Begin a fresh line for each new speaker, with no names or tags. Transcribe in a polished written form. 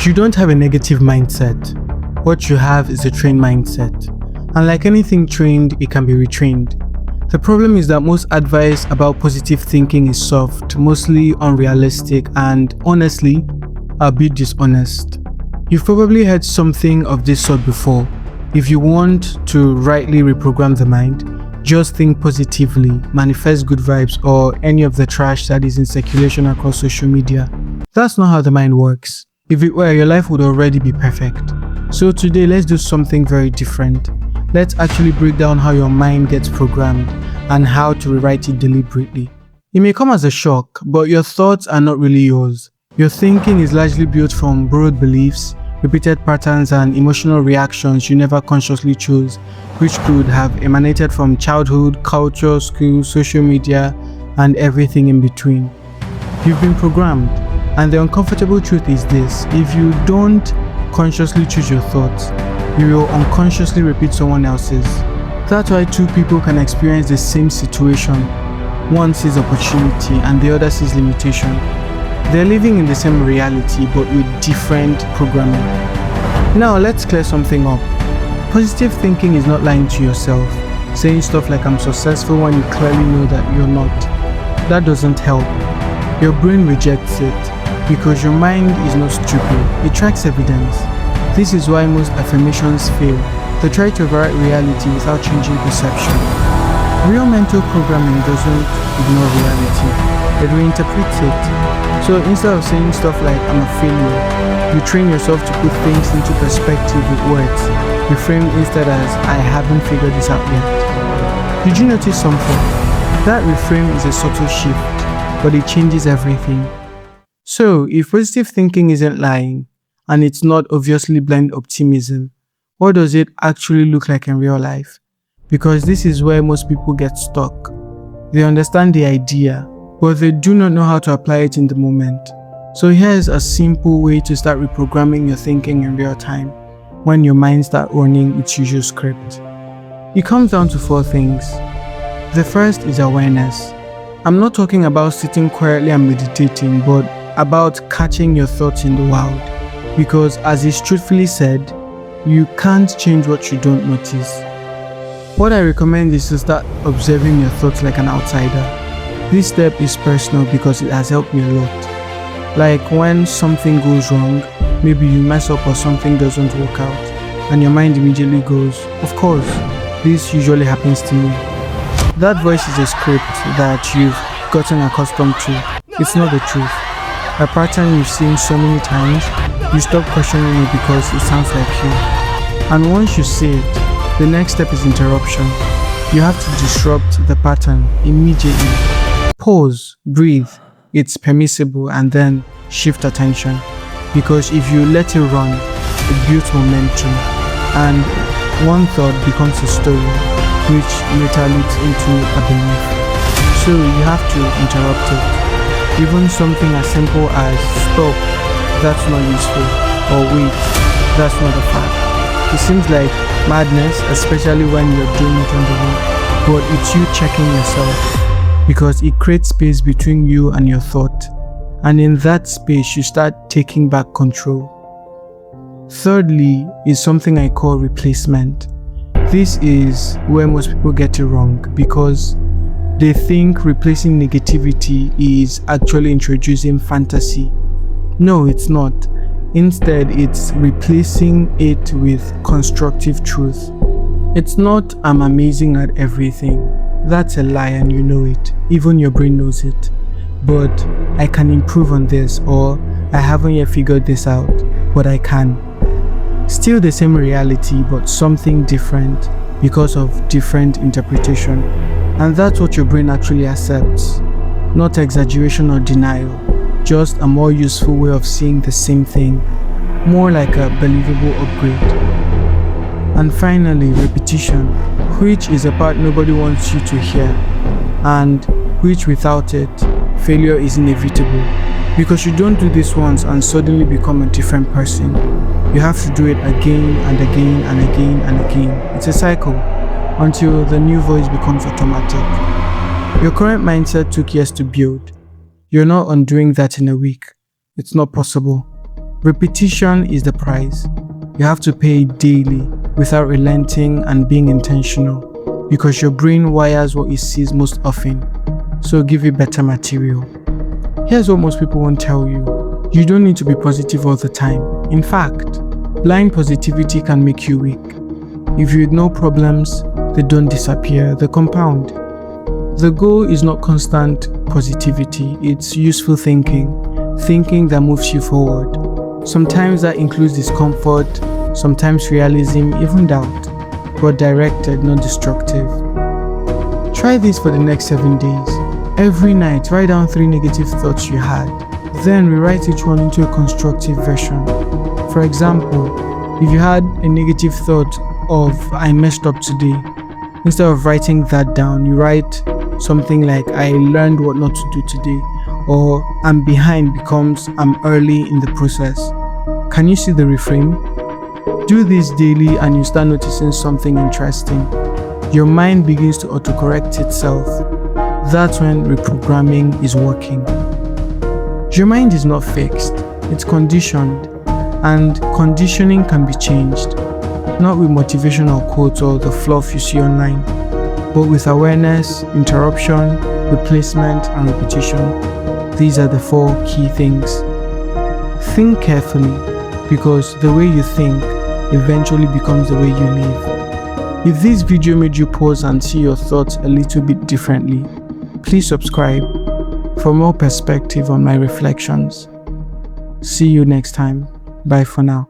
You don't have a negative mindset. What you have is a trained mindset. And like anything trained, it can be retrained. The problem is that most advice about positive thinking is soft, mostly unrealistic, and honestly, a bit dishonest. You've probably heard something of this sort before. If you want to rightly reprogram the mind, just think positively, manifest good vibes, or any of the trash that is in circulation across social media. That's not how the mind works. If it were, your life would already be perfect. So today, let's do something very different. Let's actually break down how your mind gets programmed and how to rewrite it deliberately. It may come as a shock, but your thoughts are not really yours. Your thinking is largely built from borrowed beliefs, repeated patterns, and emotional reactions you never consciously chose, which could have emanated from childhood, culture, school, social media, and everything in between. You've been programmed, and the uncomfortable truth is this: if you don't consciously choose your thoughts, you will unconsciously repeat someone else's. That's why two people can experience the same situation. One sees opportunity and the other sees limitation. They're living in the same reality but with different programming. Now let's clear something up. Positive thinking is not lying to yourself, saying stuff like "I'm successful" when you clearly know that you're not. That doesn't help. Your brain rejects it because your mind is not stupid. It tracks evidence. This is why most affirmations fail. They try to override reality without changing perception. Real mental programming doesn't ignore reality. It reinterprets it. So instead of saying stuff like "I'm a failure," you train yourself to put things into perspective with words. Reframe instead as "I haven't figured this out yet." Did you notice something? That reframe is a subtle shift, but it changes everything. So, if positive thinking isn't lying, and it's not obviously blind optimism, what does it actually look like in real life? Because this is where most people get stuck. They understand the idea, but they do not know how to apply it in the moment. So here's a simple way to start reprogramming your thinking in real time, when your mind starts running its usual script. It comes down to 4 things. The first is awareness. I'm not talking about sitting quietly and meditating, but about catching your thoughts in the wild. Because as is truthfully said, you can't change what you don't notice. What I recommend is to start observing your thoughts like an outsider. This step is personal because it has helped me a lot. Like when something goes wrong, maybe you mess up or something doesn't work out, and your mind immediately goes, "Of course, this usually happens to me." That voice is a script that you've gotten accustomed to. It's not the truth. A pattern you've seen so many times, you stop questioning it because it sounds like you. And once you see it, the next step is interruption. You have to disrupt the pattern immediately. Pause, breathe, it's permissible, and then shift attention. Because if you let it run, it builds momentum, and one thought becomes a story, which later leads into a belief. So you have to interrupt it. Even something as simple as "Stop, that's not useful," or "Wait, that's not a fact." It seems like madness, especially when you're doing it on the go, but it's you checking yourself, because it creates space between you and your thought, and in that space you start taking back control. Thirdly is something I call replacement. This is where most people get it wrong, because they think replacing negativity is actually introducing fantasy. No, it's not. Instead, it's replacing it with constructive truth. It's not "I'm amazing at everything." That's a lie and you know it. Even your brain knows it. But "I can improve on this," or "I haven't yet figured this out, but I can." Still the same reality, but something different because of different interpretation. And that's what your brain actually accepts. Not exaggeration or denial, just a more useful way of seeing the same thing, more like a believable upgrade. And finally, repetition, which is a part nobody wants you to hear, and which without it, failure is inevitable. Because you don't do this once and suddenly become a different person. You have to do it again and again and again and again. It's a cycle until the new voice becomes automatic. Your current mindset took years to build. You're not undoing that in a week. It's not possible. Repetition is the price. You have to pay it daily without relenting and being intentional, because your brain wires what it sees most often, so give it better material. Here's what most people won't tell you. You don't need to be positive all the time. In fact, blind positivity can make you weak. If you ignore problems, they don't disappear, they compound. The goal is not constant positivity, it's useful thinking that moves you forward. Sometimes that includes discomfort, sometimes realism, even doubt, but directed, not destructive. Try this for the next 7 days. Every night, write down 3 negative thoughts you had. Then rewrite each one into a constructive version. For example, if you had a negative thought of "I messed up today," instead of writing that down, you write something like "I learned what not to do today," or "I'm behind" becomes "I'm early in the process." Can you see the reframe? Do this daily and you start noticing something interesting. Your mind begins to autocorrect itself. That's when reprogramming is working. Your mind is not fixed, it's conditioned, and conditioning can be changed, not with motivational quotes or the fluff you see online, but with awareness, interruption, replacement, and repetition. These are the 4 key things. Think carefully, because the way you think eventually becomes the way you live. If this video made you pause and see your thoughts a little bit differently, please subscribe for more perspective on my reflections. See you next time. Bye for now.